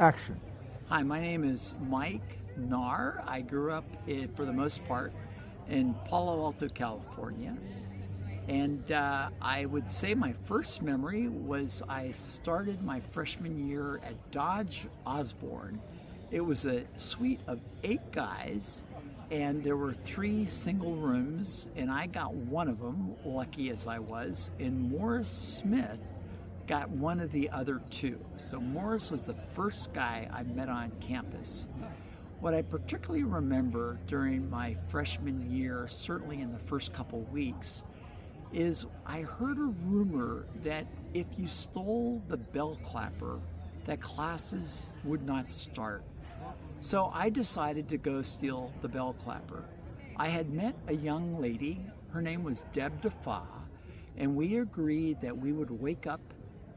Action. Hi, my name is Mike Naar. I grew up, for the most part, in Palo Alto, California. And I would say my first memory was I started my freshman year at Dodge Osborne. It was a suite of 8 guys, and there were 3 single rooms, and I got one of them, lucky as I was, and Morris Smith got one of the other 2. So Morris was the first guy I met on campus. What I particularly remember during my freshman year, certainly in the first couple weeks, is I heard a rumor that if you stole the bell clapper, that classes would not start. So I decided to go steal the bell clapper. I had met a young lady, her name was Deb DeFa, and we agreed that we would wake up,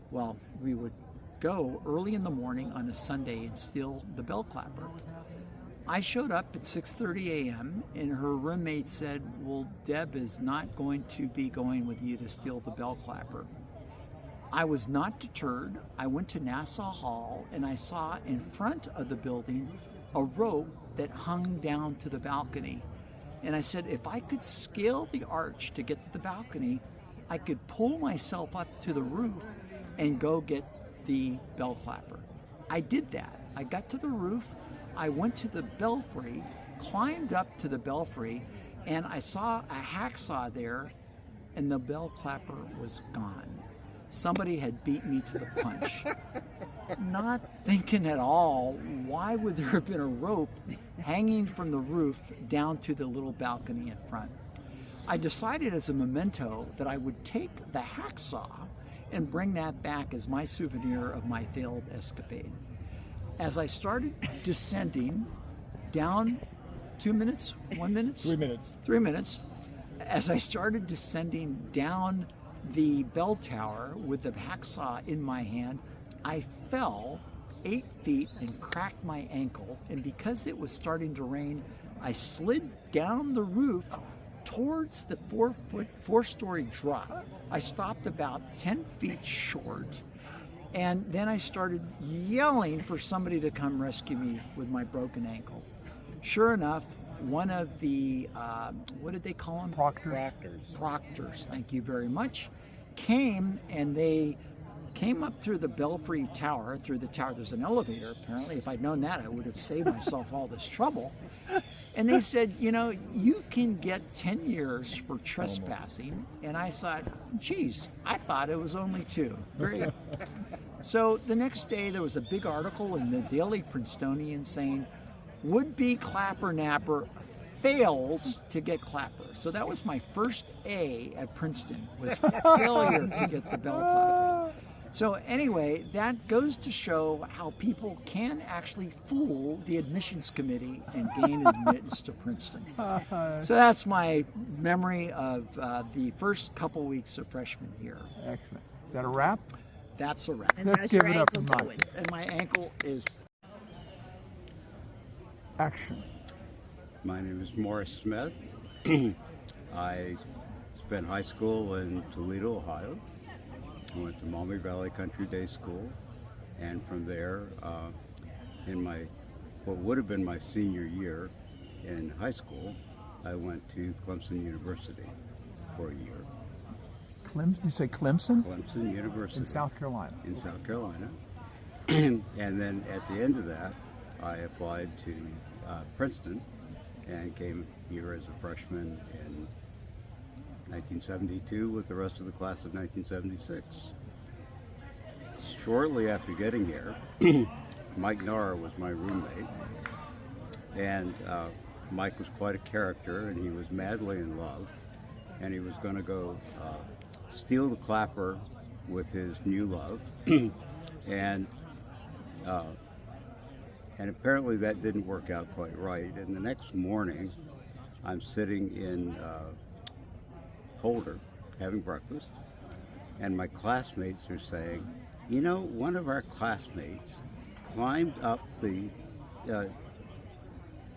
well, we would go early in the morning on a Sunday and steal the bell clapper. I showed up at 6:30 a.m. and her roommate said, well, Deb is not going to be going with you to steal the bell clapper. I was not deterred. I went to Nassau Hall and I saw in front of the building a rope that hung down to the balcony. And I said, if I could scale the arch to get to the balcony, I could pull myself up to the roof and go get the bell clapper. I did that. I got to the roof, I went to the belfry, climbed up to the belfry, and I saw a hacksaw there, and the bell clapper was gone. Somebody had beat me to the punch. Not thinking at all, why would there have been a rope hanging from the roof down to the little balcony in front? I decided as a memento that I would take the hacksaw and bring that back as my souvenir of my failed escapade. As I started descending down 2 minutes, 1 minute? 3 minutes. 3 minutes. As I started descending down the bell tower with the hacksaw in my hand, I fell 8 feet and cracked my ankle. And because it was starting to rain, I slid down the roof towards the 4-story drop. I stopped about 10 feet short. And then I started yelling for somebody to come rescue me with my broken ankle. Sure enough, one of the, what did they call them? Proctors. Proctors, thank you very much, came, and they came up through the belfry tower, through the tower. There's an elevator, apparently. If I'd known that, I would have saved myself all this trouble. And they said, you know, you can get 10 years for trespassing. And I thought, geez, I thought it was only 2. So the next day there was a big article in the Daily Princetonian saying, would-be clapper napper fails to get clapper. So that was my first A at Princeton, was failure to get the bell clapper. So anyway, that goes to show how people can actually fool the admissions committee and gain admittance to Princeton. So that's my memory of the first couple weeks of freshman year. Excellent. Is that a wrap? That's a wrap. And Let's how's give your it up ankle for going? Mike. And my ankle is... Action. My name is Morris Smith. I spent high school in Toledo, Ohio. I went to Maumee Valley Country Day School, and from there, in my what would have been my senior year in high school, I went to Clemson University for a year. You say Clemson? Clemson University. In South Carolina. In South Carolina. And then at the end of that, I applied to Princeton and came here as a freshman in 1972 with the rest of the class of 1976. Shortly after getting here, Mike Naar was my roommate, and Mike was quite a character, and he was madly in love, and he was going to go steal the clapper with his new love, and apparently that didn't work out quite right. And the next morning, I'm sitting in Holder having breakfast, and my classmates are saying, you know, one of our classmates climbed up the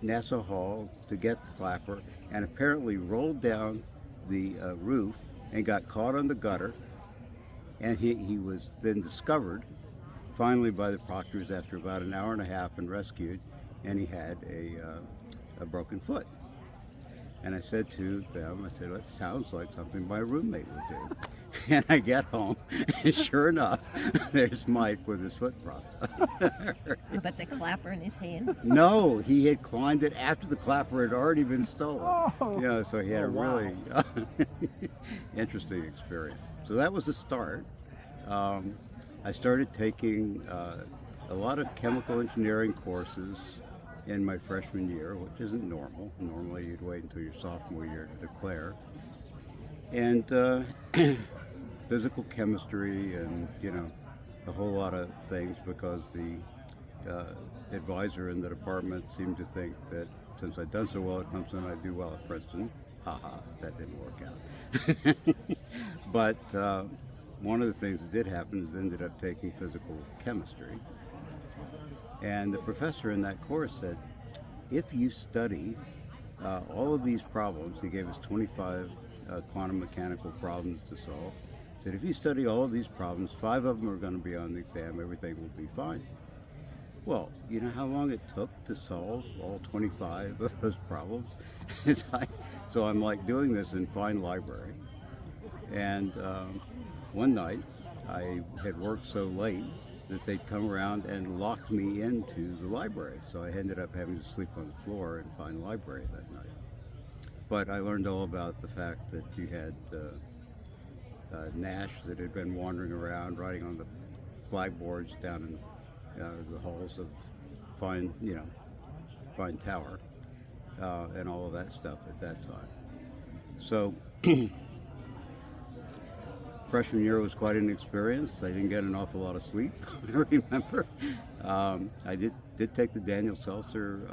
Nassau Hall to get the clapper and apparently rolled down the roof and got caught on the gutter, and he was then discovered finally by the proctors after about an hour and a half and rescued, and he had a broken foot. And I said to them, I said, well, it sounds like something my roommate would do. And I get home, and sure enough, there's Mike with his foot propped up. But the clapper in his hand? No, he had climbed it after the clapper had already been stolen. Oh. Yeah, so he had a wow. really interesting experience. So that was the start. I started taking a lot of chemical engineering courses in my freshman year, which isn't normal. Normally you'd wait until your sophomore year to declare. And physical chemistry and, you know, a whole lot of things, because the advisor in the department seemed to think that since I'd done so well at Clemson, I'd do well at Princeton. Haha, that didn't work out. But one of the things that did happen is I ended up taking physical chemistry. And the professor in that course said, if you study all of these problems, he gave us 25 quantum mechanical problems to solve, said if you study all of these problems, 5 of them are going to be on the exam, everything will be fine. Well, you know how long it took to solve all 25 of those problems? So I'm like doing this in Fine Library. And one night, I had worked so late that they'd come around and locked me into the library. So I ended up having to sleep on the floor in Fine Library that night. But I learned all about the fact that you had Nash that had been wandering around writing on the blackboards down in the halls of Fine Tower, and all of that stuff at that time. So freshman year was quite an experience. I didn't get an awful lot of sleep, I remember. I did take the Daniel Seltzer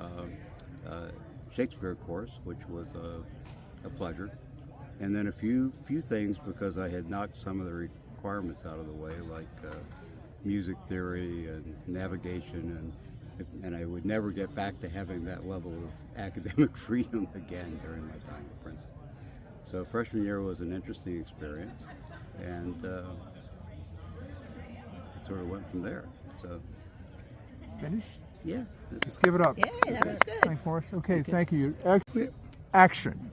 Shakespeare course, which was a pleasure. And then a few things, because I had knocked some of the requirements out of the way, like music theory and navigation, and I would never get back to having that level of academic freedom again during my time at Princeton. So freshman year was an interesting experience, and it sort of went from there. So Finished? yeah. Let's give it up. Yeah, that was good. Thanks, Morris. Okay, thank you. Action.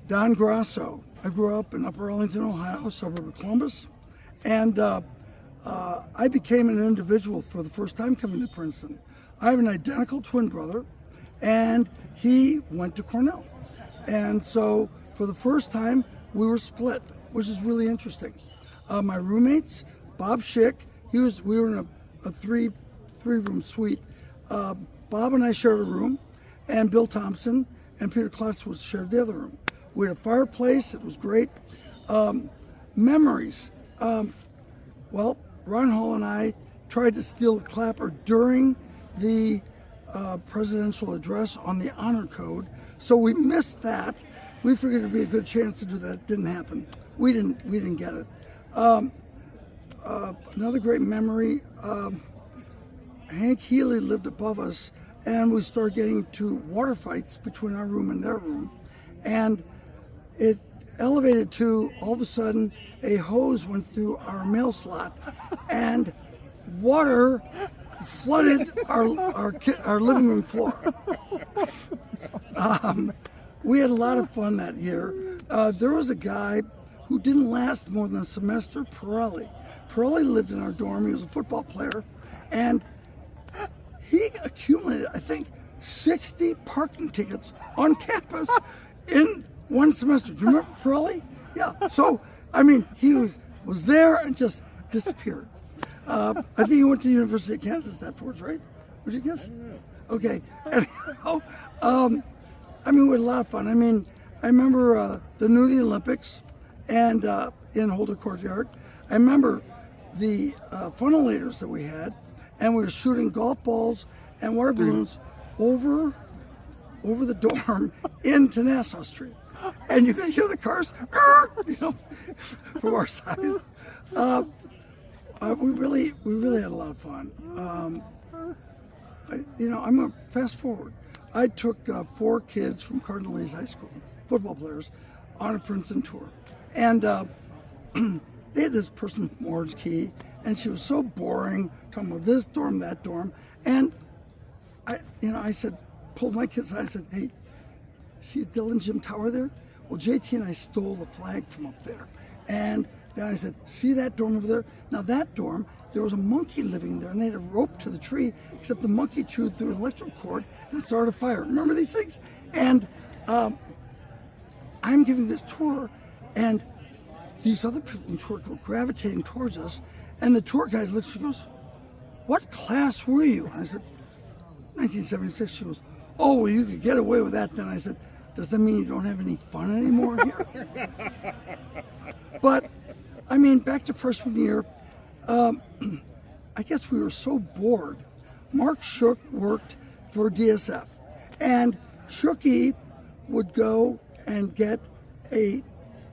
Don Grasso. I grew up in Upper Arlington, Ohio, suburb of Columbus, and I became an individual for the first time coming to Princeton. I have an identical twin brother, and he went to Cornell. And so for the first time, we were split, which is really interesting. My roommates, Bob Schick, we were in a three-room suite. Bob and I shared a room, and Bill Thompson and Peter Klotz shared the other room. We had a fireplace. It was great. Memories. Well, Ron Hall and I tried to steal a clapper during the presidential address on the honor code, so we missed that. We figured it'd be a good chance to do that. It didn't happen. We didn't get it. Another great memory. Hank Healy lived above us, and we started getting to water fights between our room and their room, and it elevated to, all of a sudden, a hose went through our mail slot, and water flooded our living room floor. We had a lot of fun that year. There was a guy who didn't last more than a semester, Pirelli. Pirelli lived in our dorm. He was a football player, and he accumulated, I think, 60 parking tickets on campus in one semester. Do you remember Pirelli? Yeah. So, I mean, he was there and just disappeared. I think he went to the University of Kansas afterwards, right? Would you guess? Okay. Anyhow, I mean, we had a lot of fun. I mean, I remember the nudie Olympics and in Holder Courtyard. I remember the funnelators that we had, and we were shooting golf balls and water balloons over the dorm into Nassau Street. And you could hear the cars, you know, from our side. We really had a lot of fun. I'm going to fast forward. I took 4 kids from Cardinal High School, football players, on a Princeton tour. And they had this person from Orange Key, and she was so boring, talking about this dorm, that dorm. And I said, pulled my kids aside, I said, hey, see a Dillon Gym Tower there? Well, JT and I stole the flag from up there. And then I said, see that dorm over there? Now that dorm, there was a monkey living there, and they had a rope to the tree, except the monkey chewed through an electrical cord and started a fire. Remember these things? And I'm giving this tour, and these other people in tour were gravitating towards us, and the tour guide looks and goes, what class were you? And I said, 1976. She goes, oh, well, you could get away with that then. I said, does that mean you don't have any fun anymore here? But, I mean, back to freshman year, I guess we were so bored. Mark Shook worked for DSF, and Shooky would go and get a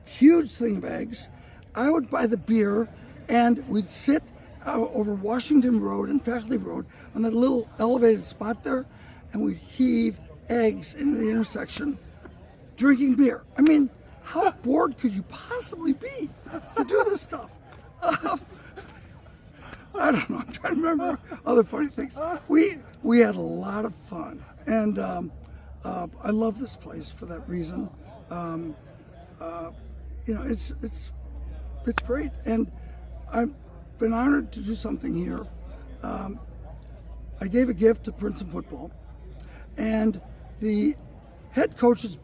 huge thing of eggs. I would buy the beer, and we'd sit over Washington Road and Faculty Road on that little elevated spot there, and we'd heave eggs into the intersection, drinking beer. I mean, how bored could you possibly be to do this stuff? I don't know. I'm trying to remember other funny things. We had a lot of fun, and I love this place for that reason. It's great, and I've been honored to do something here. I gave a gift to Princeton football, and the head coach's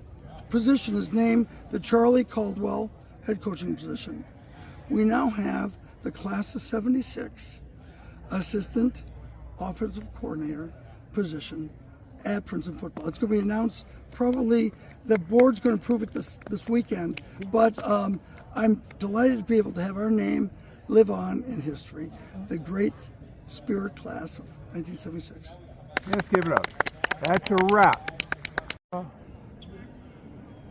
position is named the Charlie Caldwell head coaching position. We now have the class of 76 assistant offensive coordinator position at Princeton football. It's going to be announced probably, the board's going to approve it this weekend, but I'm delighted to be able to have our name live on in history, the great spirit class of 1976. Let's give it up. That's a wrap.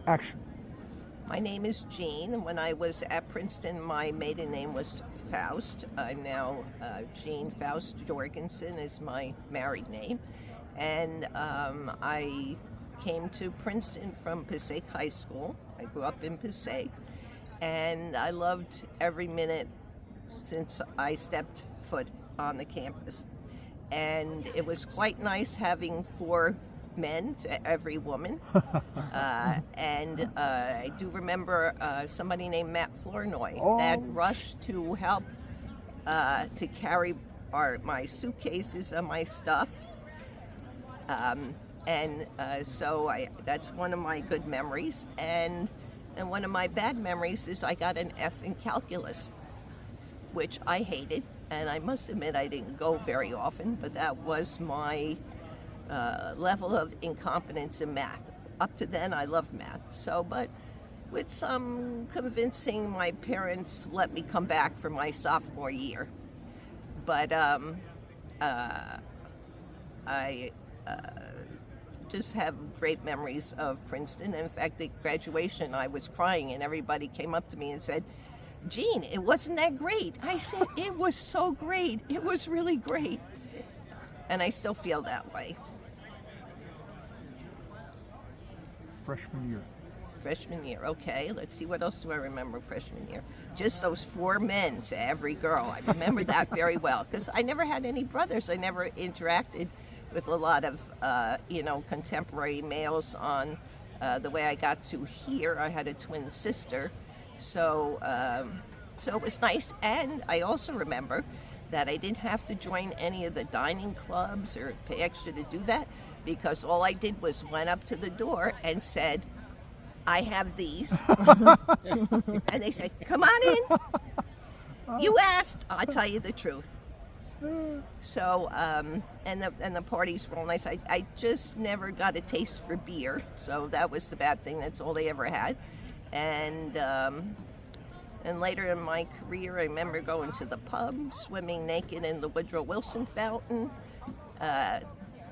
Action. My name is Jean, and when I was at Princeton, my maiden name was Faust. I'm now Jean Faust Jorgensen is my married name. And I came to Princeton from Passaic High School. I grew up in Passaic, and I loved every minute since I stepped foot on the campus. And it was quite nice having 4 men to every woman. And I do remember somebody named Matt Flournoy that rushed to help to carry my suitcases and my stuff. So that's one of my good memories. And one of my bad memories is I got an F in calculus, which I hated. And I must admit I didn't go very often, but that was my level of incompetence in math. Up to then, I loved math. So, but with some convincing, my parents let me come back for my sophomore year. But I just have great memories of Princeton. In fact, at graduation, I was crying, and everybody came up to me and said, Jean, it wasn't that great. I said, it was so great. It was really great. And I still feel that way. Freshman year. Freshman year, okay. Let's see, what else do I remember freshman year? Just those 4 men to every girl. I remember that very well, because I never had any brothers. I never interacted with a lot of, contemporary males on the way I got to here. I had a twin sister. So it was nice, and I also remember that I didn't have to join any of the dining clubs or pay extra to do that, because all I did was went up to the door and said, I have these. And they said, come on in. You asked, I'll tell you the truth. So, and the parties were all nice. I just never got a taste for beer, so that was the bad thing. That's all they ever had. And later in my career, I remember going to the pub, swimming naked in the Woodrow Wilson fountain,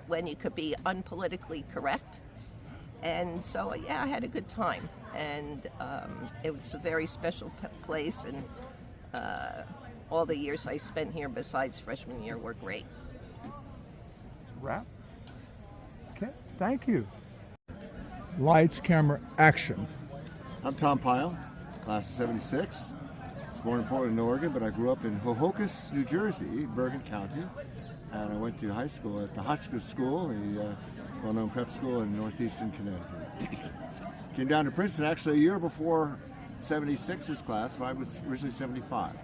when you could be unpolitically correct. And so, yeah, I had a good time. And it was a very special place, and all the years I spent here besides freshman year were great. Wrap. Okay, thank you. Lights, camera, action. I'm Tom Pyle, class of 76. born in Portland, Oregon, but I grew up in Hohokus, New Jersey, Bergen County, and I went to high school at the Hotchkiss School, a well-known prep school in northeastern Connecticut. Came down to Princeton actually a year before 76's class, but I was originally 75.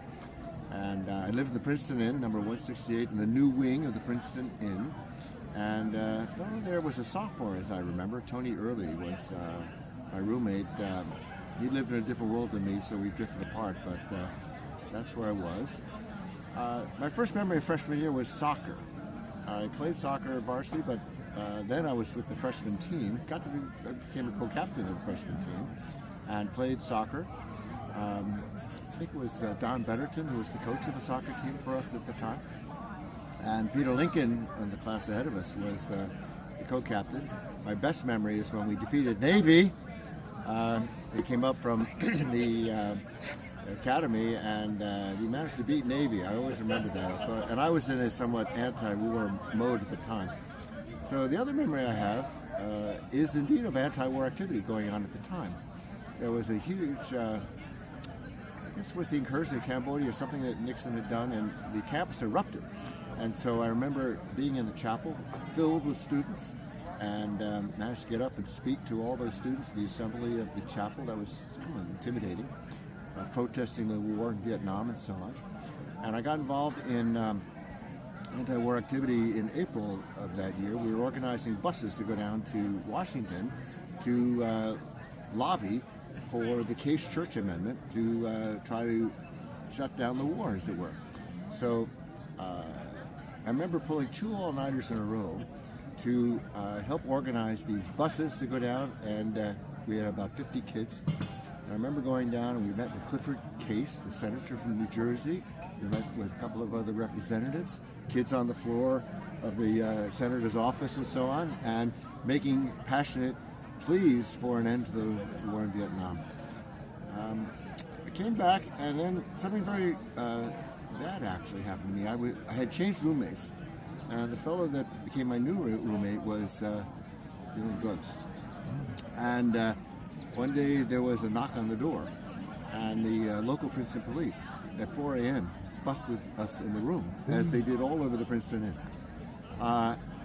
And I lived in the Princeton Inn, number 168, in the new wing of the Princeton Inn. And a fellow there was a sophomore, as I remember. Tony Early was my roommate. He lived in a different world than me, so we drifted apart, but that's where I was. My first memory of freshman year was soccer. I played soccer varsity, but then I was with the freshman team. I became a co-captain of the freshman team and played soccer. I think it was Don Betterton who was the coach of the soccer team for us at the time. And Peter Lincoln, in the class ahead of us, was the co-captain. My best memory is when we defeated Navy. They came up from the academy, and we managed to beat Navy. I always remember that. And I was in a somewhat anti-war mode at the time. So the other memory I have is indeed of anti-war activity going on at the time. There was a huge, I guess it was the incursion of Cambodia or something that Nixon had done, and the campus erupted. And so I remember being in the chapel filled with students, and managed to get up and speak to all those students at the assembly of the chapel. That was kind of intimidating, protesting the war in Vietnam and so on. And I got involved in anti-war activity in April of that year. We were organizing buses to go down to Washington to lobby for the Case Church Amendment to try to shut down the war, as it were. So I remember pulling 2 all-nighters in a row to help organize these buses to go down, and we had about 50 kids. And I remember going down, and we met with Clifford Case, the senator from New Jersey. We met with a couple of other representatives, kids on the floor of the senator's office and so on, and making passionate pleas for an end to the war in Vietnam. I came back, and then something very bad actually happened to me. I had changed roommates, and the fellow that became my new roommate was dealing drugs. And one day there was a knock on the door, and the local Princeton police at 4 a.m. busted us in the room, as they did all over the Princeton Inn.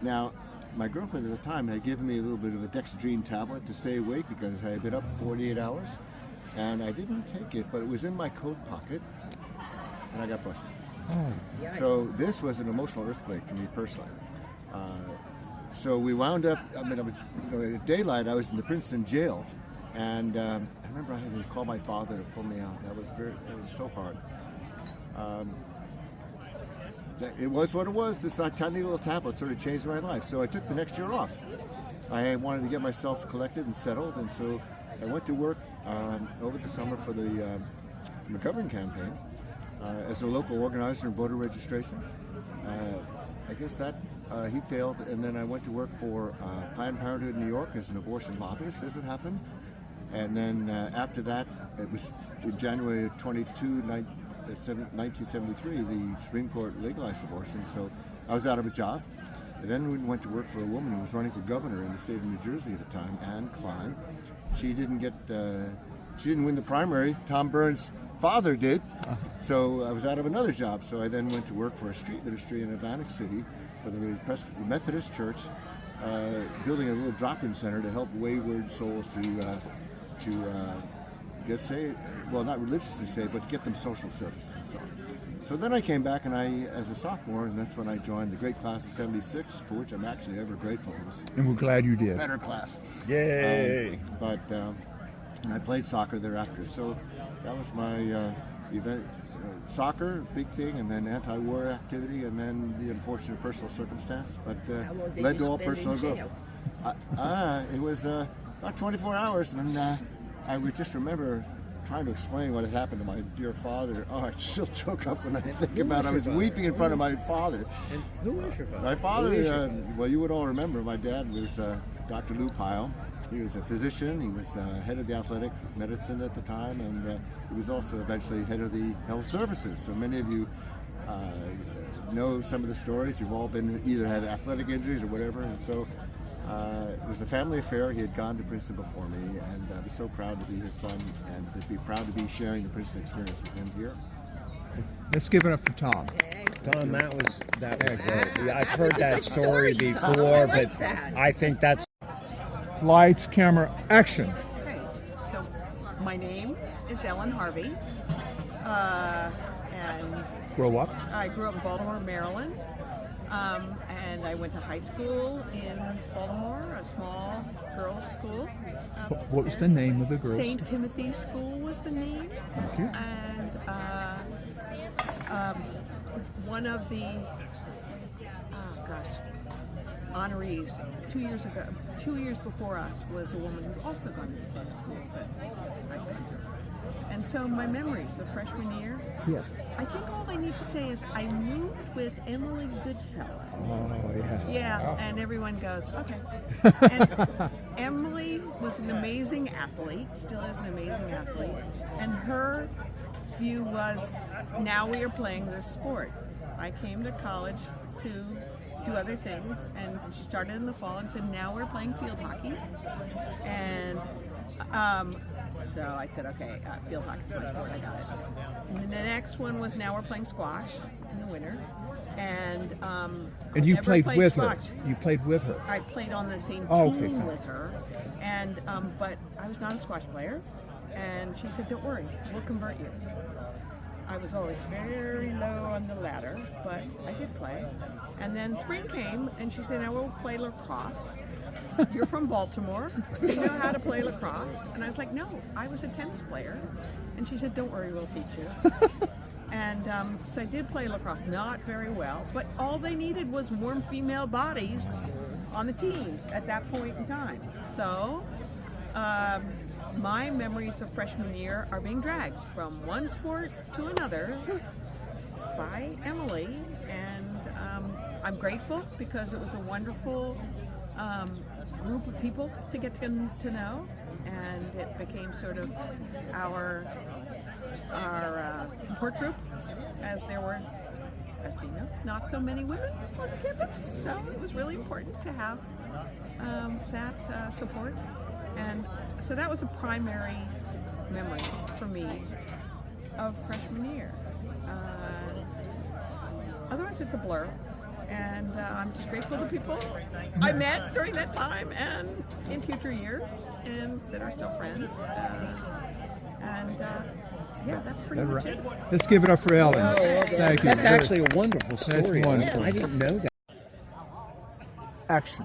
Now, my girlfriend at the time had given me a little bit of a dexedrine tablet to stay awake because I had been up 48 hours, and I didn't take it, but it was in my coat pocket, and I got busted. So this was an emotional earthquake for me personally. So we wound up, I was, at daylight I was in the Princeton jail, and I remember I had to call my father to pull me out. That was so hard. It was what it was. This tiny little tablet sort of changed my life. So I took the next year off. I wanted to get myself collected and settled, and so I went to work over the summer for the McGovern campaign as a local organizer in voter registration. I guess that he failed, and then I went to work for Planned Parenthood in New York as an abortion lobbyist, as it happened. And then after that, it was in January of 1973, the Supreme Court legalized abortion, so I was out of a job. And then we went to work for a woman who was running for governor in the state of New Jersey at the time, Ann Klein. She didn't win the primary. Tom Burns' father did, so I was out of another job. So I then went to work for a street ministry in Atlantic City for the Methodist Church, building a little drop-in center to help wayward souls to get saved, well, not religiously saved, but to get them social service and so on. So then I came back, and as a sophomore, and that's when I joined the great class of 76, for which I'm actually ever grateful. It was And we're glad you did. a better class. Yay! And I played soccer thereafter. So that was my event. Soccer, big thing, and then anti-war activity, and then the unfortunate personal circumstance, but led to all personal growth. It was about 24 hours, and I would just remember trying to explain what had happened to my dear father. Oh, I still choke up when I think about it. I was weeping in front of my father. And who was your father? My father, well, you would all remember, my dad was Dr. Lou Pyle. He was a physician. He was head of the athletic medicine at the time, and he was also eventually head of the health services. So many of you know some of the stories. You've all been either had athletic injuries or whatever, and so it was a family affair. He had gone to Princeton before me, and I was so proud to be his son and to be proud to be sharing the Princeton experience with him here. Let's give it up for Tom. Tom, that was great. I've heard was a that good story story, Tom. before, I like but that. I think that's Lights, camera, action. Okay, so my name is Ellen Harvey, and Grow up. I grew up in Baltimore, Maryland, and I went to high school in Baltimore, a small girls' school. What was the name of the girls? St. Timothy's School was the name, Thank you. and one of the honorees 2 years ago, 2 years before us, was a woman who's also gone to the same school, but I couldn't. And so my memories of freshman year, Yes. I think all I need to say is I moved with Emily Goodfellow. Oh, yeah. Yeah, and everyone goes, okay. And Emily was an amazing athlete, still is an amazing athlete, and her view was, now we are playing this sport. I came to college to do other things, and she started in the fall and said, now we're playing field hockey. And so I said, okay, field hockey, my sport, I got it. And then the next one was, now we're playing squash in the winter. And And you never played with squash. her. You played with her. I played on the same Oh, okay, team fine. with her, and but I was not a squash player. And she said, "Don't worry, we'll convert you." I was always very low on the ladder, but I did play. And then spring came, and she said, "Now we'll play lacrosse. You're from Baltimore. Do you know how to play lacrosse?" And I was like, "No, I was a tennis player." And she said, "Don't worry, we'll teach you." And so I did play lacrosse, not very well, but all they needed was warm female bodies on the teams at that point in time. So my memories of freshman year are being dragged from one sport to another by Emily, and I'm grateful because it was a wonderful group of people to get to know, and it became sort of our support group, as there were, as you know, not so many women on the campus, so it was really important to have that support. And so that was a primary memory for me of freshman year. Otherwise, it's a blur. And I'm just grateful to people I met during that time and in future years, and that are still friends. Yeah, that's pretty much it. Let's give it up for Ellen. Thank you. That's actually a wonderful story. wonderful. I didn't know that. Action.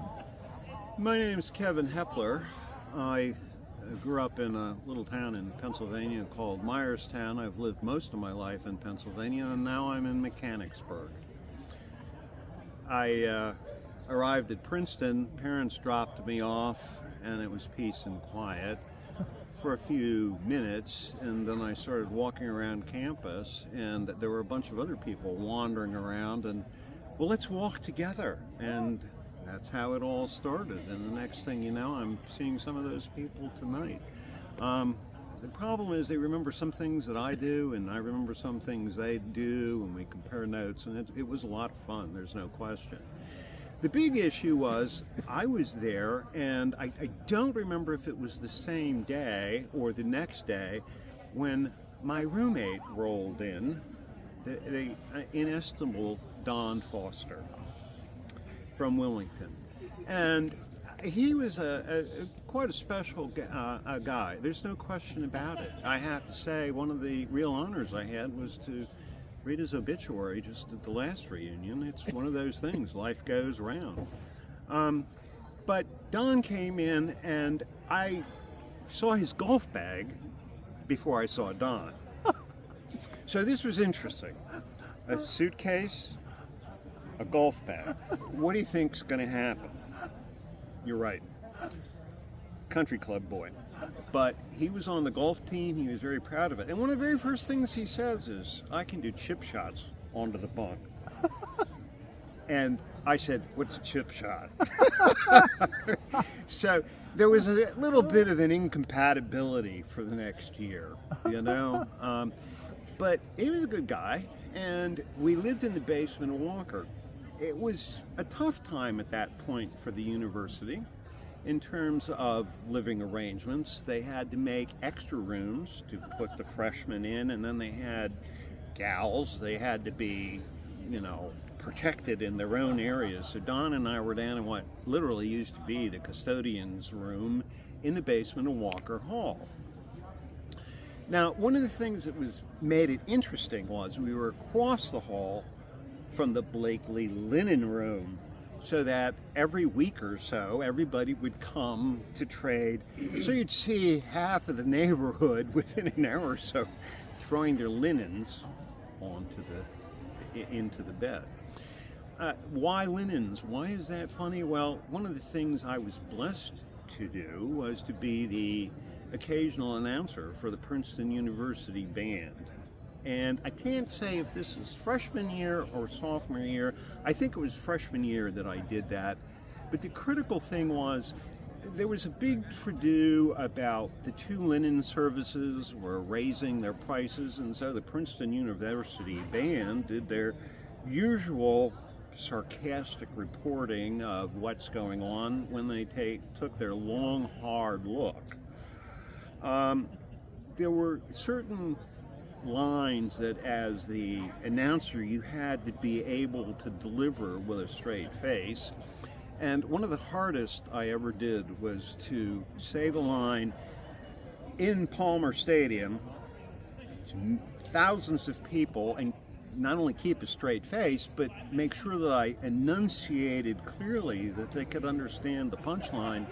My name is Kevin Hepler. I grew up in a little town in Pennsylvania called Myerstown. I've lived most of my life in Pennsylvania, and now I'm in Mechanicsburg. I arrived at Princeton. Parents dropped me off, and it was peace and quiet for a few minutes, and then I started walking around campus, and there were a bunch of other people wandering around, and, well, let's walk together. And that's how it all started, and the next thing you know, I'm seeing some of those people tonight. The problem is they remember some things that I do, and I remember some things they do, and we compare notes, and it was a lot of fun, there's no question. The big issue was, I was there, and I don't remember if it was the same day or the next day when my roommate rolled in, the inestimable Don Foster from Wilmington. And he was quite a special guy. There's no question about it. I have to say, one of the real honors I had was to read his obituary just at the last reunion. It's one of those things, life goes round. But Don came in, and I saw his golf bag before I saw Don. So this was interesting. A suitcase, a golf bag. What do you think's going to happen? You're right. Country club boy. But he was on the golf team. He was very proud of it. And one of the very first things he says is, I can do chip shots onto the bunk. And I said, what's a chip shot? So there was a little bit of an incompatibility for the next year, you know? But he was a good guy, and we lived in the basement of Walker. It was a tough time at that point for the university in terms of living arrangements. They had to make extra rooms to put the freshmen in, and then they had gals. They had to be, protected in their own areas. So Don and I were down in what literally used to be the custodian's room in the basement of Walker Hall. Now, one of the things that made it interesting was we were across the hall from the Blakely linen room, so that every week or so everybody would come to trade. So you'd see half of the neighborhood within an hour or so throwing their linens into the bed. Why linens? Why is that funny? Well, one of the things I was blessed to do was to be the occasional announcer for the Princeton University band. And I can't say if this is freshman year or sophomore year. I think it was freshman year that I did that. But the critical thing was there was a big to-do about the two linen services were raising their prices, and so the Princeton University band did their usual sarcastic reporting of what's going on when they took their long, hard look. There were certain lines that as the announcer you had to be able to deliver with a straight face. And one of the hardest I ever did was to say the line in Palmer Stadium to thousands of people and not only keep a straight face, but make sure that I enunciated clearly that they could understand the punchline.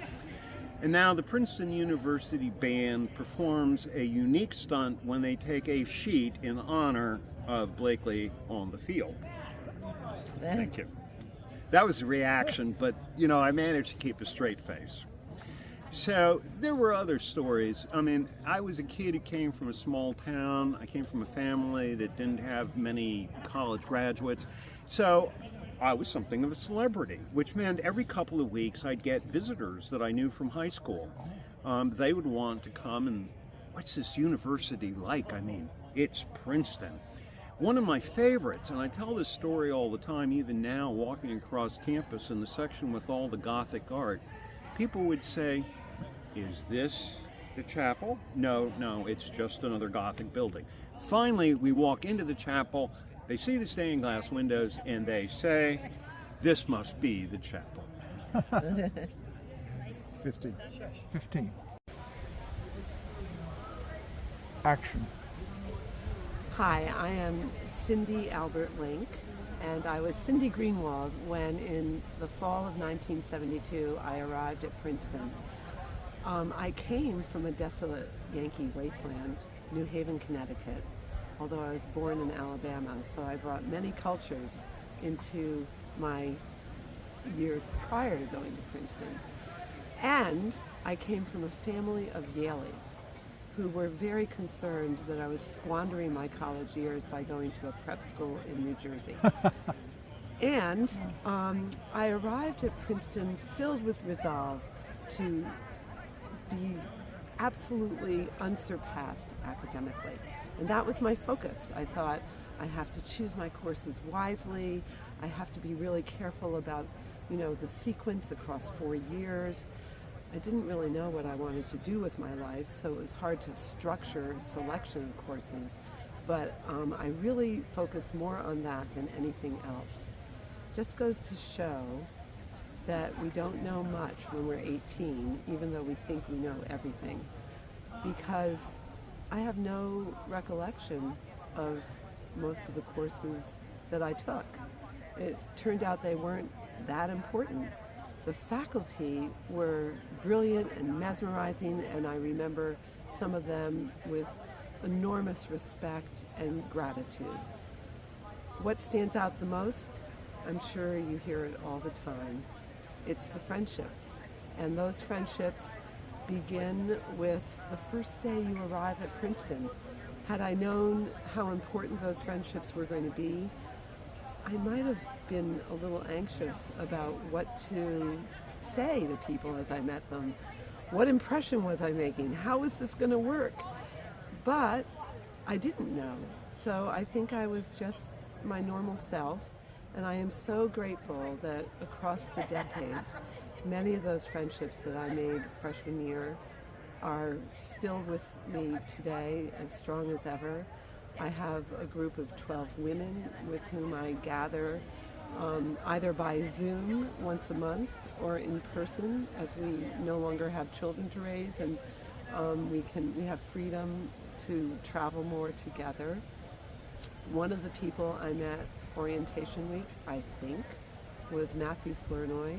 And now the Princeton University band performs a unique stunt when they take a sheet in honor of Blakely on the field. Thank you. That was the reaction, but I managed to keep a straight face. So there were other stories. I mean, I was a kid who came from a small town. I came from a family that didn't have many college graduates. So I was something of a celebrity, which meant every couple of weeks I'd get visitors that I knew from high school. They would want to come and, what's this university like? I mean, it's Princeton. One of my favorites, and I tell this story all the time, even now, walking across campus in the section with all the Gothic art, people would say, is this the chapel? No, it's just another Gothic building. Finally, we walk into the chapel, they see the stained glass windows, and they say, this must be the chapel. 15. Action. Hi, I am Cindy Albert Link, and I was Cindy Greenwald when in the fall of 1972 I arrived at Princeton. I came from a desolate Yankee wasteland, New Haven, Connecticut, although I was born in Alabama, so I brought many cultures into my years prior to going to Princeton. And I came from a family of Yaleys who were very concerned that I was squandering my college years by going to a prep school in New Jersey. And I arrived at Princeton filled with resolve to be absolutely unsurpassed academically. And that was my focus. I thought, I have to choose my courses wisely. I have to be really careful about, the sequence across 4 years. I didn't really know what I wanted to do with my life, so it was hard to structure selection of courses. But I really focused more on that than anything else. Just goes to show that we don't know much when we're 18, even though we think we know everything. Because I have no recollection of most of the courses that I took. It turned out they weren't that important. The faculty were brilliant and mesmerizing, and I remember some of them with enormous respect and gratitude. What stands out the most? I'm sure you hear it all the time. It's the friendships, and those friendships begin with the first day you arrive at Princeton. Had I known how important those friendships were going to be, I might have been a little anxious about what to say to people as I met them. What impression was I making? How was this going to work? But I didn't know. So I think I was just my normal self, and I am so grateful that across the decades, many of those friendships that I made freshman year are still with me today, as strong as ever. I have a group of 12 women with whom I gather either by Zoom once a month or in person, as we no longer have children to raise, and we have freedom to travel more together. One of the people I met orientation week, I think, was Matthew Flournoy,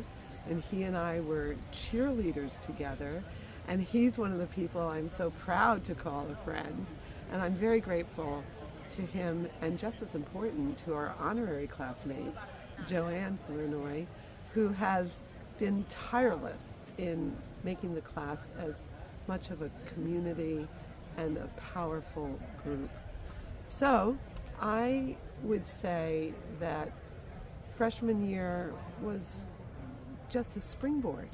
and he and I were cheerleaders together, and he's one of the people I'm so proud to call a friend, and I'm very grateful to him, and just as important, to our honorary classmate, Joanne Flournoy, who has been tireless in making the class as much of a community and a powerful group. So I would say that freshman year was just a springboard,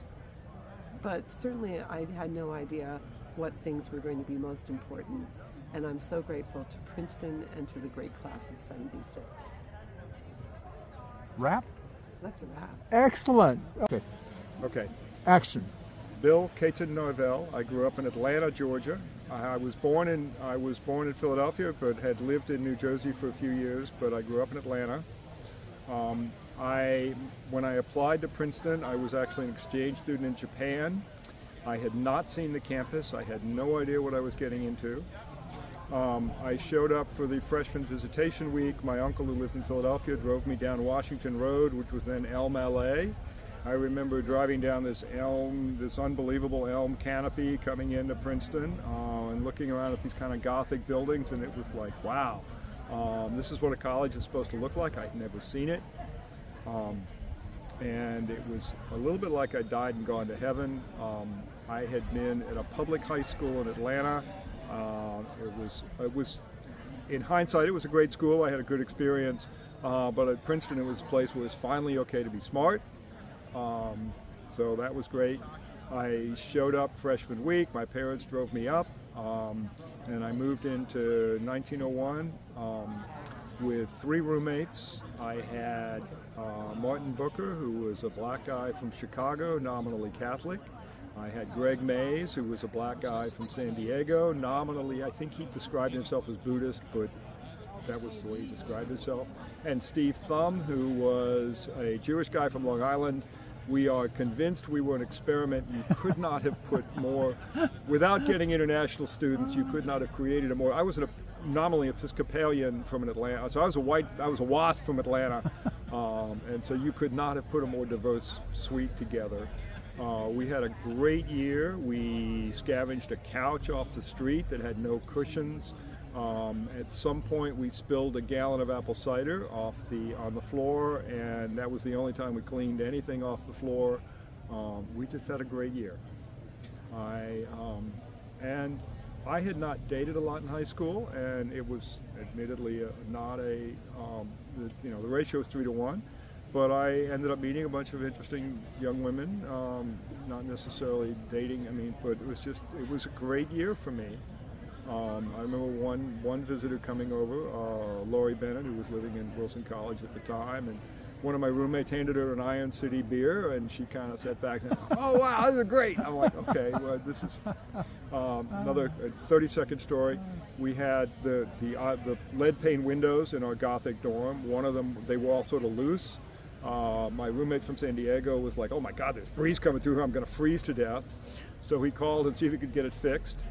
but certainly I had no idea what things were going to be most important, and I'm so grateful to Princeton and to the great class of '76. Wrap? That's a wrap. Excellent. Okay. Okay. Action. Bill Katen Narvell. I grew up in Atlanta, Georgia. I was born in Philadelphia, but had lived in New Jersey for a few years. But I grew up in Atlanta. When I applied to Princeton, I was actually an exchange student in Japan. I had not seen the campus. I had no idea what I was getting into. I showed up for the freshman visitation week. My uncle, who lived in Philadelphia, drove me down Washington Road, which was then Elm LA. I remember driving down this unbelievable elm canopy coming into Princeton and looking around at these kind of Gothic buildings, and it was like, wow, this is what a college is supposed to look like. I'd never seen it. And it was a little bit like I died and gone to heaven. I had been at a public high school in Atlanta. It was, in hindsight, it was a great school. I had a good experience, but at Princeton, it was a place where it was finally okay to be smart. So that was great. I showed up freshman week. My parents drove me up, and I moved into 1901 with 3 roommates. I had Martin Booker, who was a black guy from Chicago, nominally Catholic. I had Greg Mays, who was a black guy from San Diego, nominally, I think he described himself as Buddhist, but that was the way he described himself. And Steve Thumb, who was a Jewish guy from Long Island. We are convinced we were an experiment. You could not have put more, without getting international students, you could not have created a more, I was nominally Episcopalian from an Atlanta, so I was a WASP from Atlanta, and so you could not have put a more diverse suite together. We had a great year. We scavenged a couch off the street that had no cushions. At some point we spilled a gallon of apple cider on the floor, and that was the only time we cleaned anything off the floor. We just had a great year. And I had not dated a lot in high school, and it was admittedly not the ratio was 3 to 1. But I ended up meeting a bunch of interesting young women, not necessarily dating, but it was a great year for me. I remember one visitor coming over, Lori Bennett, who was living in Wilson College at the time, and one of my roommates handed her an Iron City beer, and she kind of sat back and, oh wow, this is great. I'm like, okay, well, this is another 30-second story. We had the lead pane windows in our Gothic dorm. One of them, they were all sort of loose. My roommate from San Diego was like, oh my God, there's breeze coming through here, I'm going to freeze to death. So he called and see if he could get it fixed.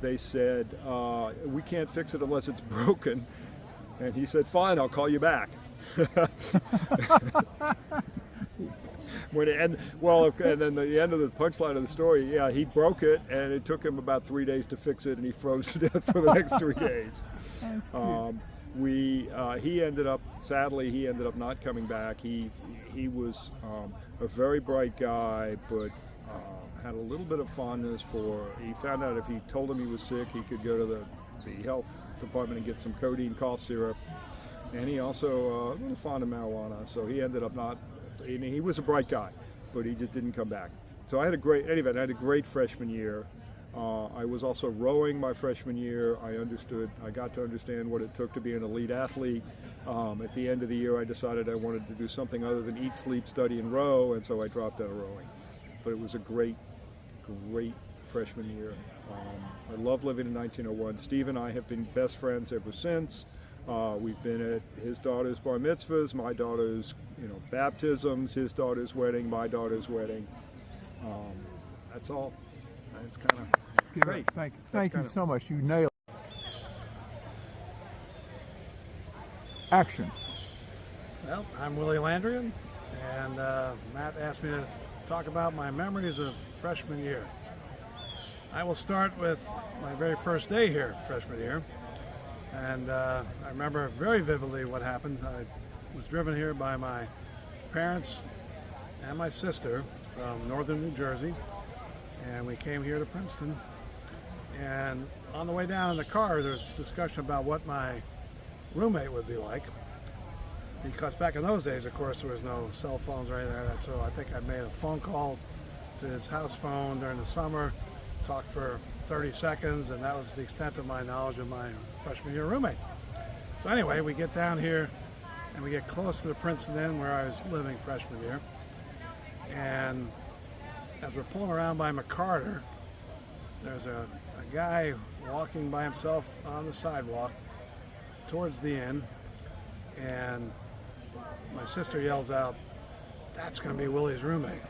They said, we can't fix it unless it's broken. And he said, fine, I'll call you back. And then the end of the punchline of the story, yeah, he broke it, and it took him about 3 days to fix it, and he froze to death for the next 3 days. That's cute. He ended up not coming back. He was a very bright guy, but had a little bit of fondness for, he found out if he told him he was sick, he could go to the health department and get some codeine cough syrup. And he also a little fond of marijuana, so he ended up not, he was a bright guy, but he just didn't come back. So I had a great freshman year. I was also rowing my freshman year. I got to understand what it took to be an elite athlete. At the end of the year, I decided I wanted to do something other than eat, sleep, study, and row, and so I dropped out of rowing. But it was a great freshman year. I love living in 1901. Steve and I have been best friends ever since. We've been at his daughter's bar mitzvahs, my daughter's baptisms, his daughter's wedding, my daughter's wedding. That's all. It's kind of great. Thank you so much. You nailed it. Action. Well, I'm Willy Landrian, and Matt asked me to talk about my memories of freshman year. I will start with my very first day here, freshman year, and I remember very vividly what happened. I was driven here by my parents and my sister from northern New Jersey, and we came here to Princeton. And on the way down in the car, there was discussion about what my roommate would be like. Because back in those days, of course, there was no cell phones or anything like that, so I think I made a phone call to his house phone during the summer, talked for 30 seconds, and that was the extent of my knowledge of my freshman year roommate. So anyway, we get down here, and we get close to the Princeton Inn where I was living freshman year, and as we're pulling around by McCarter, there's a guy walking by himself on the sidewalk towards the inn, and my sister yells out, "That's going to be Willy's roommate."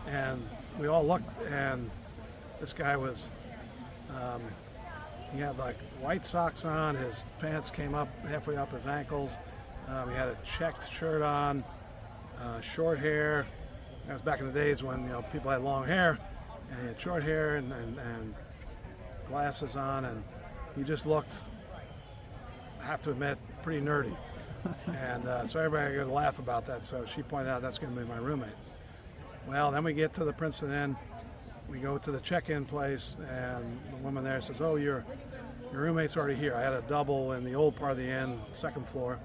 And we all looked, and this guy was, he had like white socks on, his pants came up halfway up his ankles, he had a checked shirt on, short hair. That was back in the days when people had long hair, and he had short hair and glasses on, and he just looked, I have to admit, pretty nerdy. And so everybody could laugh about that, so she pointed out that's going to be my roommate. Well, then we get to the Princeton Inn, we go to the check-in place, and the woman there says, "Oh, your roommate's already here." I had a double in the old part of the inn, second floor,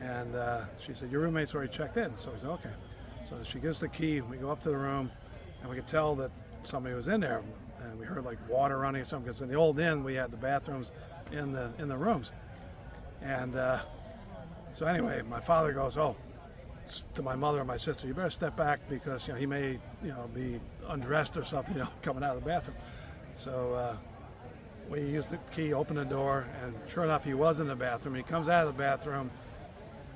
and she said, "Your roommate's already checked in." So I said, "Okay." So she gives the key, we go up to the room, and we could tell that somebody was in there, and we heard like water running or something, because in the old inn we had the bathrooms in the rooms. And so anyway, my father goes, "Oh," to my mother and my sister, "You better step back because he may be undressed or something coming out of the bathroom." So we used the key, opened the door, and sure enough, he was in the bathroom. He comes out of the bathroom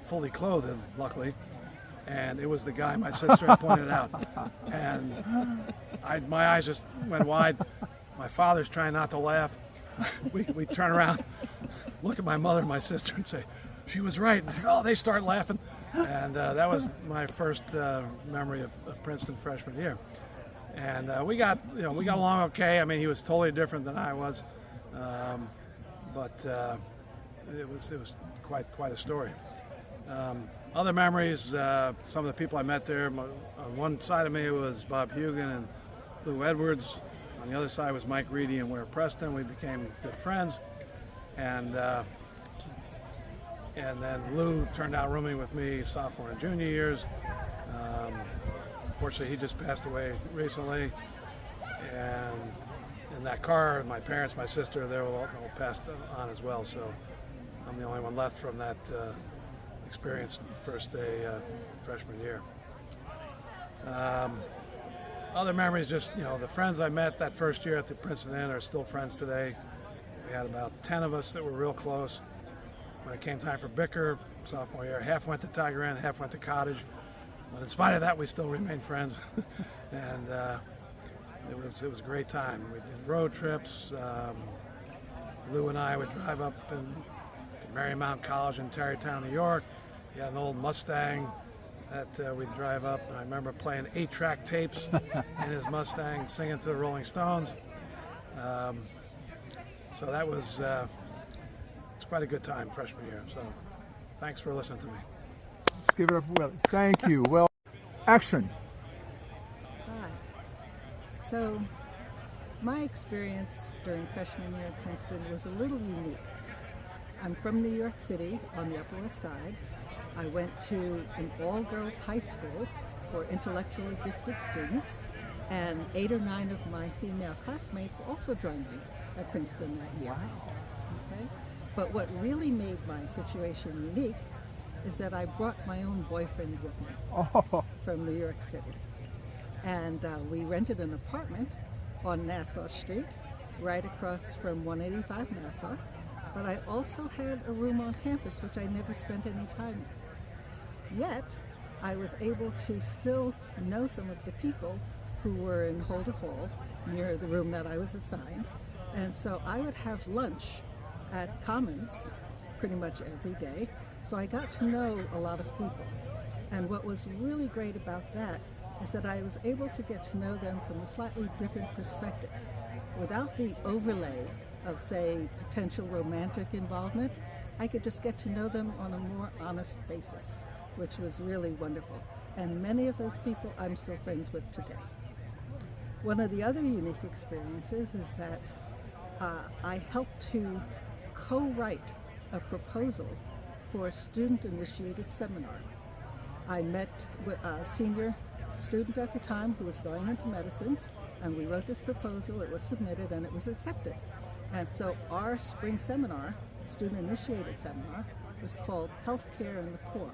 fully clothed, luckily, and it was the guy my sister had pointed out. And my eyes just went wide. My father's trying not to laugh. We turn around, look at my mother and my sister, and say, "She was right." And they start laughing. And that was my first memory of Princeton freshman year. And we got along okay. I mean, he was totally different than I was, but it was quite a story. Other memories, some of the people I met there. On one side of me was Bob Hugan and Lou Edwards. On the other side was Mike Reedy and Ware Preston. We became good friends, and then Lou turned out rooming with me sophomore and junior years. Unfortunately, he just passed away recently. And in that car, my parents, my sister, they were all passed on as well. So I'm the only one left from that experience first day freshman year. Other memories, just the friends I met that first year at the Princeton Inn are still friends today. We had about 10 of us that were real close. When it came time for bicker, sophomore year, half went to Tiger Inn, half went to Cottage. But in spite of that, we still remained friends, and it was a great time. We did road trips. Lou and I would drive up to Marymount College in Tarrytown, New York. He had an old Mustang that we'd drive up, and I remember playing 8-track tapes in his Mustang, singing to the Rolling Stones. So that was it's quite a good time freshman year. So thanks for listening to me. Let's give it up for Willy. Thank you. Well, action. Hi. So my experience during freshman year at Princeton was a little unique. I'm from New York City on the Upper West Side. I went to an all-girls high school for intellectually gifted students, and 8 or 9 of my female classmates also joined me at Princeton that year. Wow. Okay? But what really made my situation unique is that I brought my own boyfriend with me from New York City. And we rented an apartment on Nassau Street, right across from 185 Nassau. But I also had a room on campus which I never spent any time in. Yet, I was able to still know some of the people who were in Holder Hall, near the room that I was assigned. And so I would have lunch at Commons pretty much every day. So I got to know a lot of people. And what was really great about that is that I was able to get to know them from a slightly different perspective. Without the overlay of, say, potential romantic involvement, I could just get to know them on a more honest basis, which was really wonderful. And many of those people I'm still friends with today. One of the other unique experiences is that I helped to co-write a proposal for a student-initiated seminar. I met with a senior student at the time who was going into medicine, and we wrote this proposal, it was submitted, and it was accepted. And so our spring seminar, student-initiated seminar, was called Healthcare and the Poor.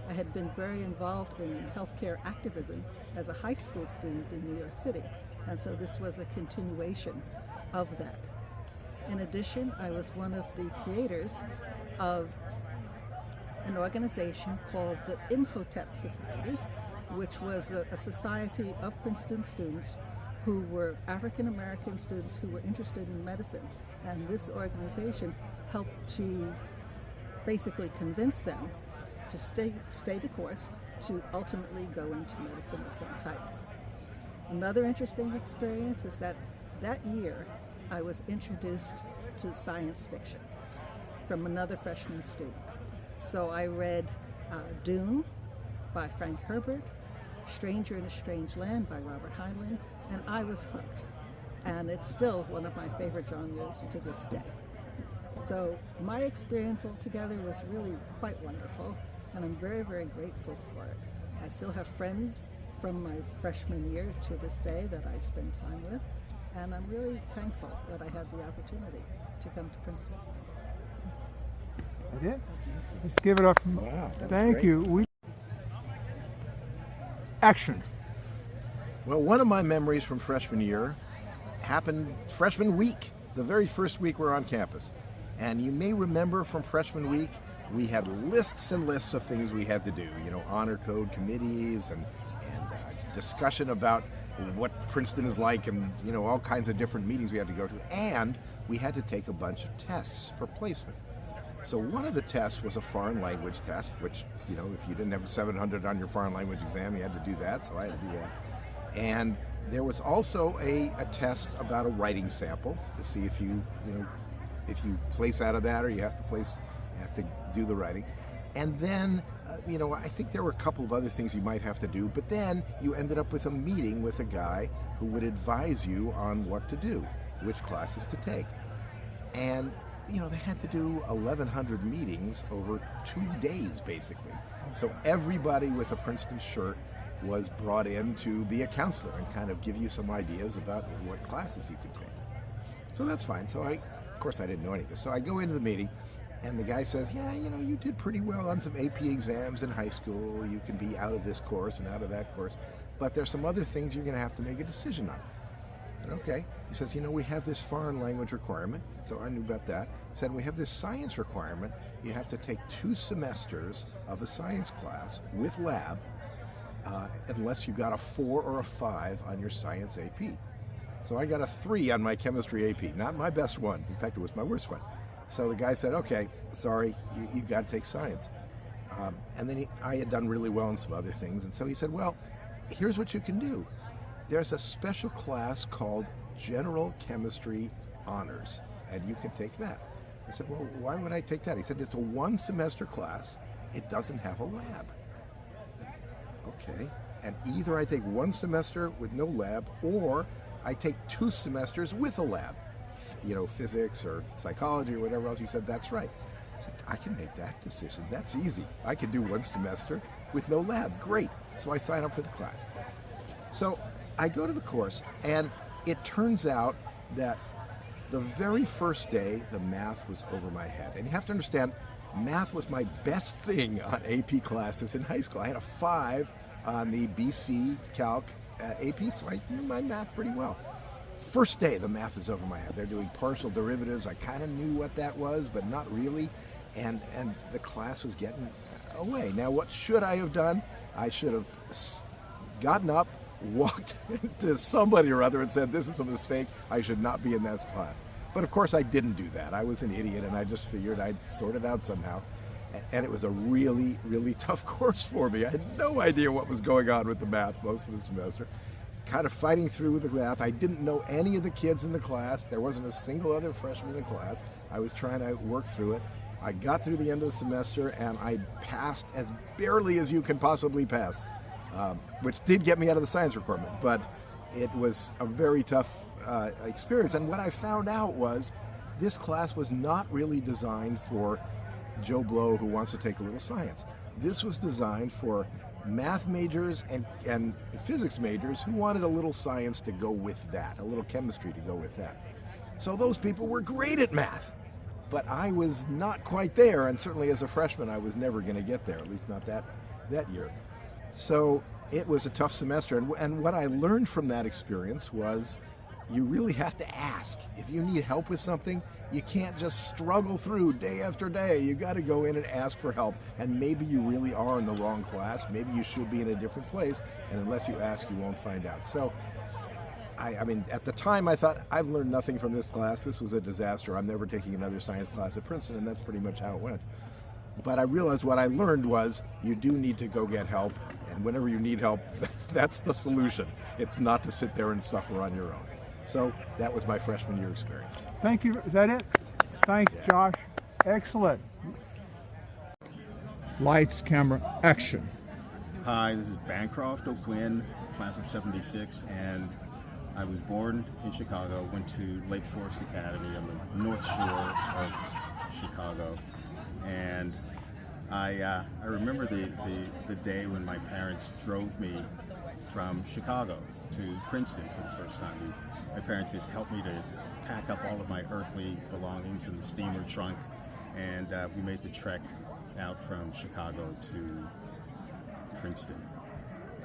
I had been very involved in healthcare activism as a high school student in New York City, and so this was a continuation of that. In addition, I was one of the creators of an organization called the Imhotep Society, which was a society of Princeton students who were African American students who were interested in medicine. And this organization helped to basically convince them to stay the course, to ultimately go into medicine of some type. Another interesting experience is that year I was introduced to science fiction from another freshman student. So I read Dune by Frank Herbert, Stranger in a Strange Land by Robert Heinlein, and I was hooked. And it's still one of my favorite genres to this day. So my experience altogether was really quite wonderful, and I'm very, very grateful for it. I still have friends from my freshman year to this day that I spend time with, and I'm really thankful that I had the opportunity to come to Princeton. That it? Let's give it up. Wow, Thank you. Action. Well, one of my memories from freshman year happened freshman week, the very first week we were on campus. And you may remember from freshman week, we had lists and lists of things we had to do, you know, honor code committees and discussion about what Princeton is like, and, you know, all kinds of different meetings we had to go to. And we had to take a bunch of tests for placement. So one of the tests was a foreign language test, which, you know, if you didn't have a 700 on your foreign language exam, you had to do that, so I had to do that. And there was also a test about a writing sample to see if you place out of that, or you have to do the writing. And then, you know, I think there were a couple of other things you might have to do, but then you ended up with a meeting with a guy who would advise you on what to do, which classes to take. And, you know, they had to do 1,100 meetings over 2 days, basically. So everybody with a Princeton shirt was brought in to be a counselor and kind of give you some ideas about what classes you could take. So that's fine. So of course I didn't know any of this. So I go into the meeting, and the guy says, yeah, you know, you did pretty well on some AP exams in high school. You can be out of this course and out of that course, but there's some other things you're going to have to make a decision on. I said, okay. He says, you know, we have this foreign language requirement. So I knew about that. He said, we have this science requirement. You have to take 2 semesters of a science class with lab, unless you got a 4 or a 5 on your science AP. So I got a 3 on my chemistry AP, not my best one. In fact, it was my worst one. So the guy said, okay, sorry, you got to take science. And then I had done really well in some other things. And so he said, well, here's what you can do. There's a special class called General Chemistry Honors, and you can take that. I said, well, why would I take that? He said, it's a 1-semester class. It doesn't have a lab. Okay, and either I take 1 semester with no lab, or I take 2 semesters with a lab, you know, physics or psychology or whatever else. He said, that's right. I said, I can make that decision. That's easy. I can do 1 semester with no lab. Great. So I sign up for the class. So I go to the course, and it turns out that the very first day, the math was over my head. And you have to understand, math was my best thing on AP classes in high school. I had a 5 on the BC Calc AP, so I knew my math pretty well. First day, the math is over my head. They're doing partial derivatives. I kind of knew what that was, but not really. And the class was getting away. Now, what should I have done? I should have gotten up, walked to somebody or other and said, this is a mistake. I should not be in this class. But of course, I didn't do that. I was an idiot, and I just figured I'd sort it out somehow. And it was a really, really tough course for me. I had no idea what was going on with the math most of the semester. Kind of fighting through with the math. I didn't know any of the kids in the class. There wasn't a single other freshman in the class. I was trying to work through it. I got through the end of the semester, and I passed as barely as you can possibly pass, which did get me out of the science requirement. But it was a very tough experience. And what I found out was this class was not really designed for Joe Blow who wants to take a little science. This was designed for math majors and physics majors who wanted a little science to go with that, a little chemistry to go with that. So those people were great at math, but I was not quite there, and certainly as a freshman I was never going to get there, at least not that year. So it was a tough semester, and what I learned from that experience was you really have to ask. If you need help with something, you can't just struggle through day after day. You got to go in and ask for help. And maybe you really are in the wrong class. Maybe you should be in a different place. And unless you ask, you won't find out. So, I mean, at the time I thought, I've learned nothing from this class. This was a disaster. I'm never taking another science class at Princeton, and that's pretty much how it went. But I realized what I learned was you do need to go get help. And whenever you need help, that's the solution. It's not to sit there and suffer on your own. So that was my freshman year experience. Thank you. Is that it? Thanks, Josh. Excellent. Lights, camera, action. Hi, this is Bancroft O'Quinn, class of 76, and I was born in Chicago, went to Lake Forest Academy on the North Shore of Chicago, and I remember the day when my parents drove me from Chicago to Princeton for the first time. My parents had helped me to pack up all of my earthly belongings in the steamer trunk, and we made the trek out from Chicago to Princeton.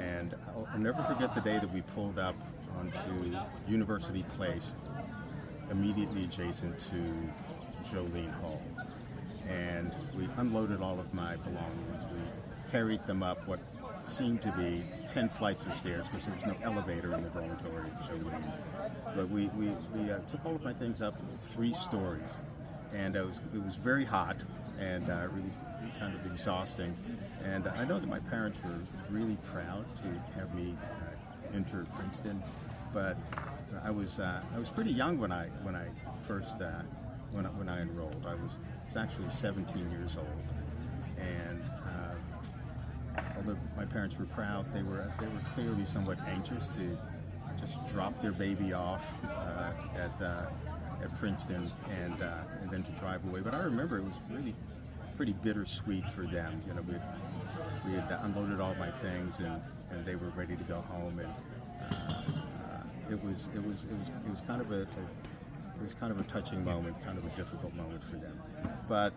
And I'll never forget the day that we pulled up onto University Place, immediately adjacent to Jolene Hall. And we unloaded all of my belongings. We carried them up what seemed to be 10 flights of stairs because there was no elevator in the dormitory at Jolene. But we took all of my things up 3 stories, and it was very hot and really kind of exhausting. And I know that my parents were really proud to have me enter Princeton, but I was pretty young when I first when I enrolled. I was actually 17 years old, and although my parents were proud, they were clearly somewhat anxious to just drop their baby off at Princeton and then to drive away. But I remember it was really pretty bittersweet for them. You know, we had unloaded all my things and they were ready to go home, and it was kind of a touching moment, kind of a difficult moment for them. But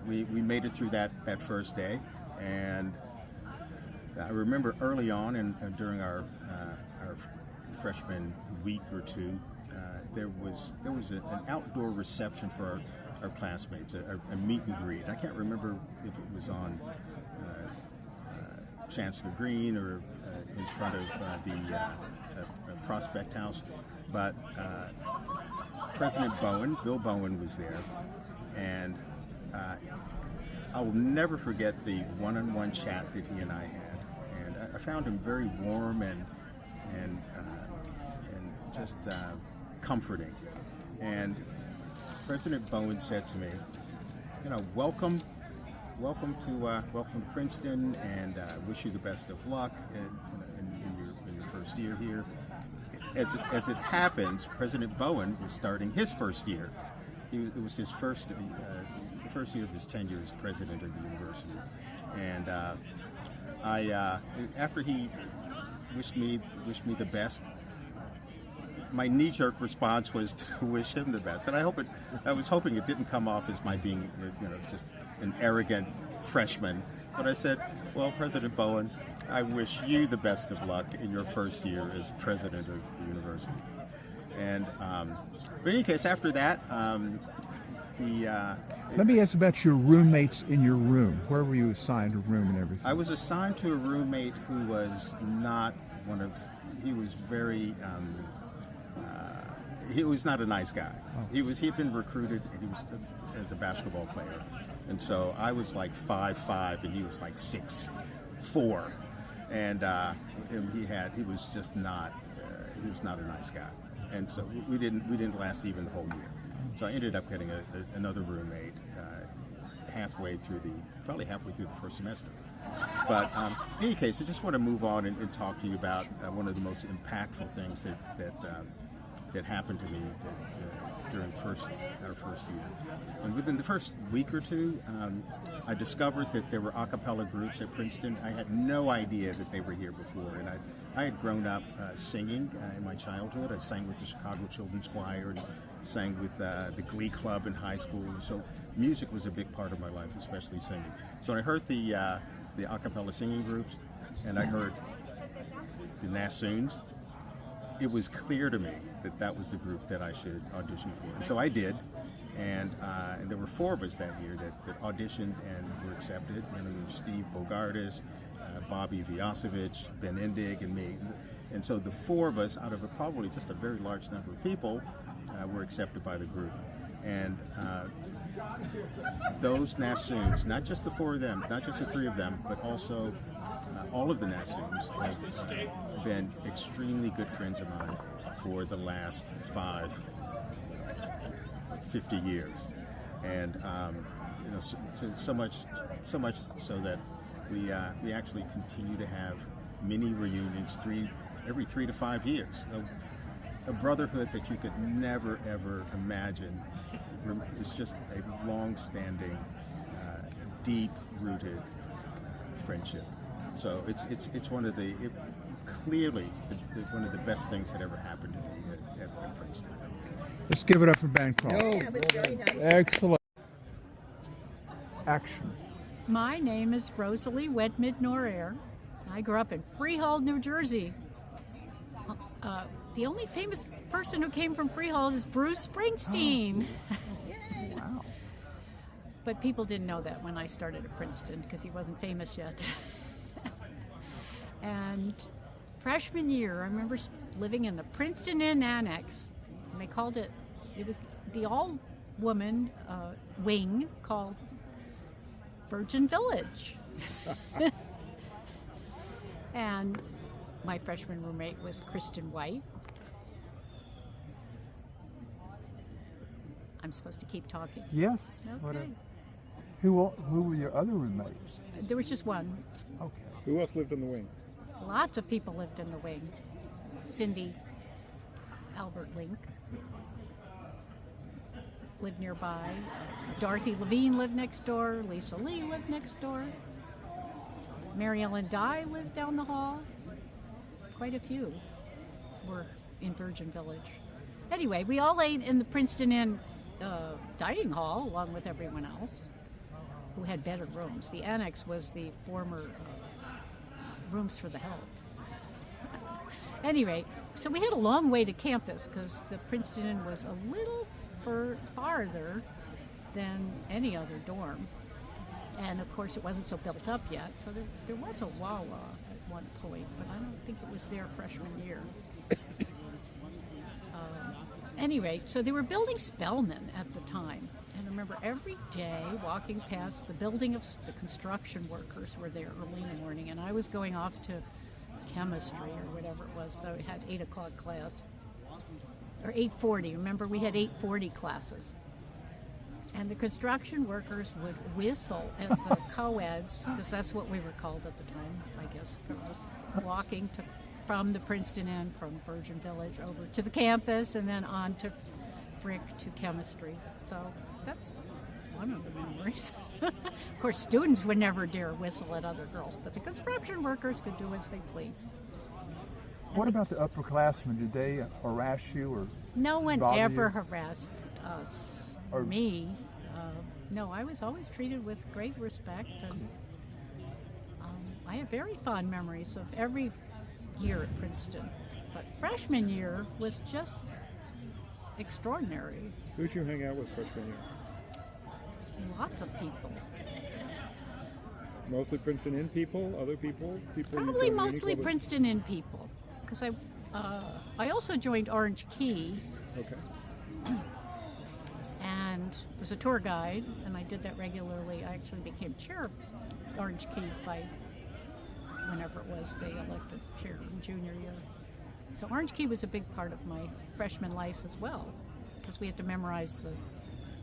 we made it through that first day, and I remember early on and during our freshman week or two, there was an outdoor reception for our classmates, a meet and greet. I can't remember if it was on Chancellor Green or in front of the Prospect House, but President Bill Bowen was there, and I will never forget the one-on-one chat that he and I had, and I found him very warm and just comforting. And President Bowen said to me, you know, welcome to Princeton, and wish you the best of luck in your first year here. As it happens, President Bowen was starting his first year. It was his first year of his tenure as president of the university, and after he wished me the best, my knee-jerk response was to wish him the best, and I was hoping it didn't come off as my being, you know, just an arrogant freshman. But I said, well, President Bowen, I wish you the best of luck in your first year as president of the university. And but in any case, after that, Let me ask about your roommates in your room. Where were you assigned a room and everything? I was assigned to a roommate who was not one of. He was very. He was not a nice guy. Oh. He'd been recruited. He was as a basketball player, and so I was like 5'5", and he was like 6'4", and he was just not. He was not a nice guy, and so we didn't last even the whole year. So I ended up getting another roommate probably halfway through the first semester. But in any case, I just want to move on and talk to you about one of the most impactful things that happened to me during our first year. And within the first week or two, I discovered that there were a cappella groups at Princeton. I had no idea that they were here before, and I had grown up singing in my childhood. I sang with the Chicago Children's Choir and sang with the Glee Club in high school, and so music was a big part of my life, especially singing. So when I heard the a cappella singing groups, and I heard the Nassoons, it was clear to me that was the group that I should audition for. And so I did, and there were 4 of us that year that auditioned and were accepted. And it was Steve Bogardus, Bobby Vyasovich, Ben Indig, and me. And so the 4 of us, out of probably just a very large number of people, were accepted by the group. And those Nassoons, not just the 4 of them, not just the 3 of them, but also all of the Nassoons have been extremely good friends of mine for the last 50 years. And so much so that we actually continue to have mini reunions every 3 to 5 years. A brotherhood that you could never ever imagine. It's just a long-standing, deep-rooted friendship. So it's one of clearly one of the best things that ever happened to me at Princeton. Let's give it up for Bancroft. Yeah, it was very nice. Excellent. Action. My name is Rosalie Norair. I grew up in Freehold, New Jersey. The only famous person who came from Freehold is Bruce Springsteen. Oh. Wow. But people didn't know that when I started at Princeton because he wasn't famous yet. And freshman year, I remember living in the Princeton Inn Annex. And they called it was the all-woman wing called Virgin Village. And my freshman roommate was Kristen White. I'm supposed to keep talking. Yes. Okay. Who were your other roommates? There was just one. Okay. Who else lived in the wing? Lots of people lived in the wing. Cindy Albert Link lived nearby. Dorothy Levine lived next door. Lisa Lee lived next door. Mary Ellen Dye lived down the hall. Quite a few were in Virgin Village. Anyway, we all ate in the Princeton Inn dining hall along with everyone else who had better rooms. The annex was the former rooms for the help. Anyway, so we had a long way to campus because the Princeton Inn was a little farther than any other dorm. And of course it wasn't so built up yet, so there was a Wawa at one point, but I don't think it was there freshman year. Anyway, so they were building Spelman at the time, and I remember every day walking past the building of the construction workers were there early in the morning, and I was going off to chemistry or whatever it was, so I had 8 o'clock class, or 8:40. Remember, we had 8:40 classes. And the construction workers would whistle at the co-eds, because that's what we were called at the time, I guess, girls, walking from the Princeton Inn, from Virgin Village over to the campus, and then on to Frick to chemistry. So that's one of the memories. Of course, students would never dare whistle at other girls, but the construction workers could do as they pleased. What about the upperclassmen? Did they harass you or No one bother ever you? harassed us. Or me. No, I was always treated with great respect, and I have very fond memories of every year at Princeton. But freshman year was just extraordinary. Who'd you hang out with freshman year? Lots of people. Mostly Princeton Inn people, other people, people you Probably joined the uni mostly club with? Princeton Inn people, because I also joined Orange Key Okay. and was a tour guide, and I did that regularly. I actually became chair of Orange Key by whenever it was they elected chair in junior year. So Orange Key was a big part of my freshman life as well, because we had to memorize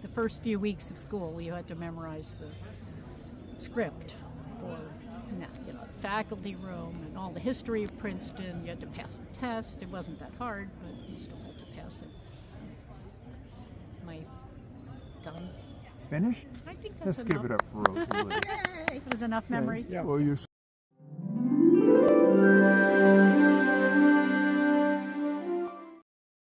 the first few weeks of school. You had to memorize the script for the faculty room and all the history of Princeton. You had to pass the test. It wasn't that hard, but you still had to pass it. Am I done? Finished? I think that's Let's give it enough. up for Rosalie. That was enough memories. Well, you